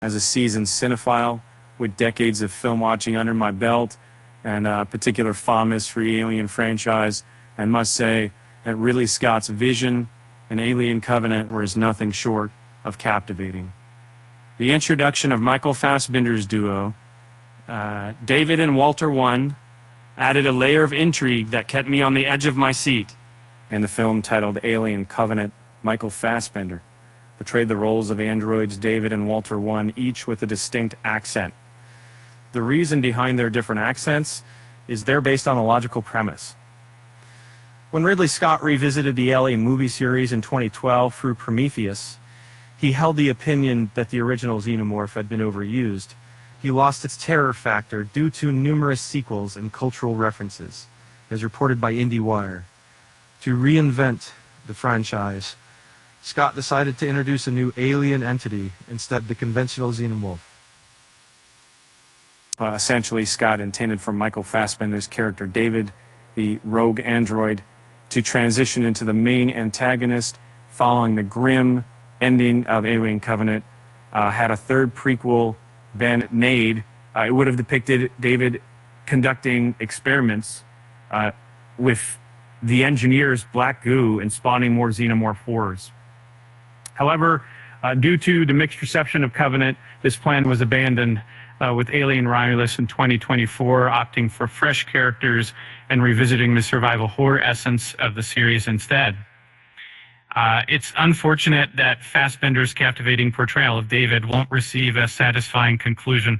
As a seasoned cinephile with decades of film watching under my belt and a particular fondness for the Alien franchise, I must say that Ridley Scott's vision and Alien Covenant were as nothing short of captivating. The introduction of Michael Fassbender's duo, David and Walter I, added a layer of intrigue that kept me on the edge of my seat. In the film titled Alien Covenant, Michael Fassbender portrayed the roles of androids David and Walter I, each with a distinct accent. The reason behind their different accents is they're based on a logical premise. When Ridley Scott revisited the Alien movie series in 2012 through Prometheus, he held the opinion that the original xenomorph had been overused. He lost its terror factor due to numerous sequels and cultural references, as reported by IndieWire. To reinvent the franchise, Scott decided to introduce a new alien entity instead of the conventional xenomorph. Essentially, Scott intended for Michael Fassbender's character David, the rogue android, to transition into the main antagonist following the grim ending of Alien Covenant. Had a third prequel been made, it would have depicted David conducting experiments with the engineer's black goo and spawning more xenomorph horrors. However, due to the mixed reception of Covenant, this plan was abandoned, with Alien Romulus in 2024 opting for fresh characters and revisiting the survival horror essence of the series instead. It's unfortunate that Fassbender's captivating portrayal of David won't receive a satisfying conclusion,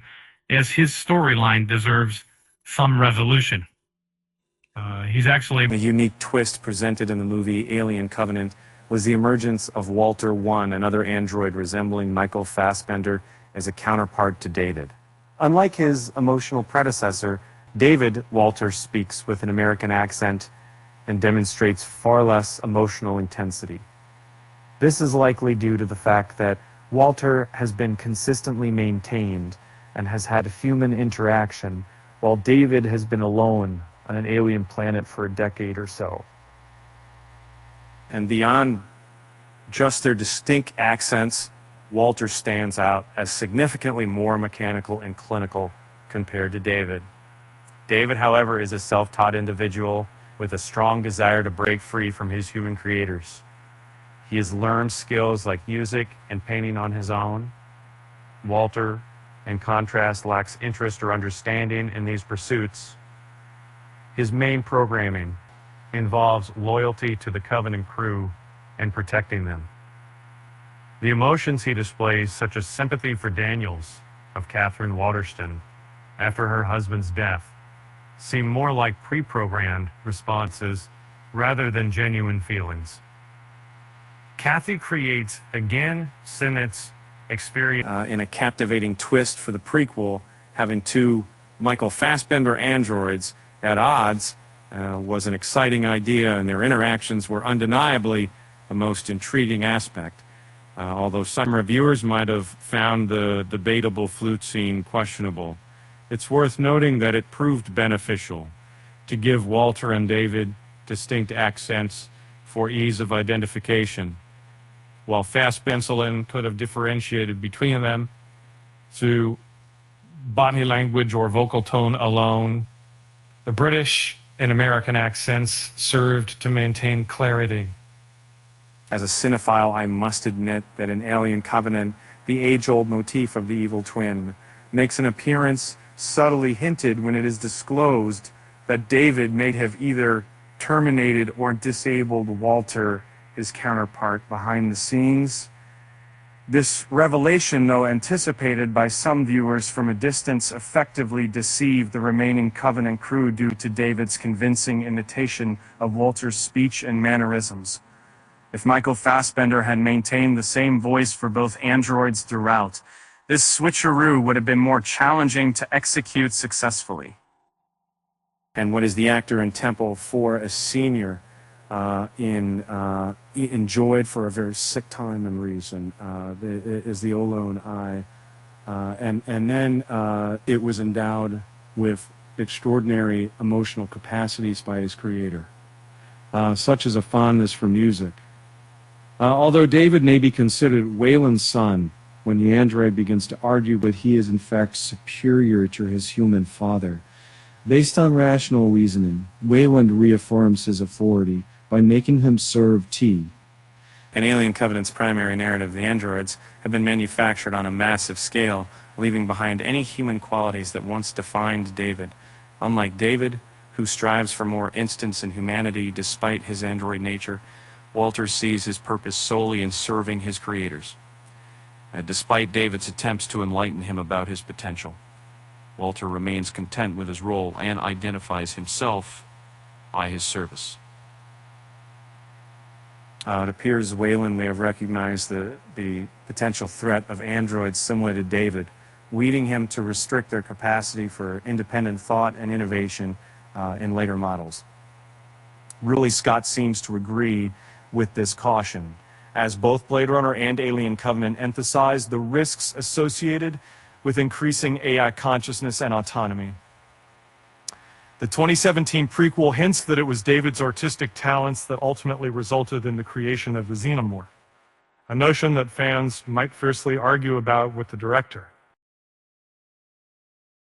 as his storyline deserves some resolution. He's actually... A unique twist presented in the movie Alien Covenant was the emergence of Walter I, another android resembling Michael Fassbender, as a counterpart to David. Unlike his emotional predecessor, David Walter speaks with an American accent and demonstrates far less emotional intensity. This is likely due to the fact that Walter has been consistently maintained and has had human interaction, while David has been alone on an alien planet for a decade or so. And beyond just their distinct accents, Walter stands out as significantly more mechanical and clinical compared to David. David, however, is a self-taught individual with a strong desire to break free from his human creators. He has learned skills like music and painting on his own. Walter, in contrast, lacks interest or understanding in these pursuits. His main programming involves loyalty to the Covenant crew and protecting them. The emotions he displays, such as sympathy for Daniels of Catherine Waterston after her husband's death, seem more like pre-programmed responses rather than genuine feelings. Kathy creates, again, Sinnett's experience in a captivating twist for the prequel, having two Michael Fassbender androids at odds was an exciting idea, and their interactions were undeniably the most intriguing aspect. Although some reviewers might have found the debatable flute scene questionable, it's worth noting that it proved beneficial to give Walter and David distinct accents for ease of identification. While Fassbender could have differentiated between them through body language or vocal tone alone, the British and American accents served to maintain clarity. As a cinephile, I must admit that in Alien Covenant, the age-old motif of the evil twin makes an appearance subtly hinted when it is disclosed that David may have either terminated or disabled Walter, his counterpart, behind the scenes. This revelation, though anticipated by some viewers from a distance, effectively deceived the remaining Covenant crew due to David's convincing imitation of Walter's speech and mannerisms. If Michael Fassbender had maintained the same voice for both androids throughout, this switcheroo would have been more challenging to execute successfully. And what is the actor in Temple for a senior enjoyed for a very sick time and reason is the Olone Eye. And then it was endowed with extraordinary emotional capacities by his creator, such as a fondness for music. Although David may be considered Wayland's son, when the android begins to argue that he is in fact superior to his human father. Based on rational reasoning, Wayland reaffirms his authority by making him serve tea. In Alien Covenant's primary narrative, the androids have been manufactured on a massive scale, leaving behind any human qualities that once defined David. Unlike David, who strives for more instance in humanity despite his android nature, Walter sees his purpose solely in serving his creators. Despite David's attempts to enlighten him about his potential, Walter remains content with his role and identifies himself by his service. It appears Wayland may have recognized the potential threat of androids similar to David, leading him to restrict their capacity for independent thought and innovation in later models. Ridley Scott seems to agree with this caution, as both Blade Runner and Alien Covenant emphasize the risks associated with increasing AI consciousness and autonomy. The 2017 prequel hints that it was David's artistic talents that ultimately resulted in the creation of the xenomorph, a notion that fans might fiercely argue about with the director.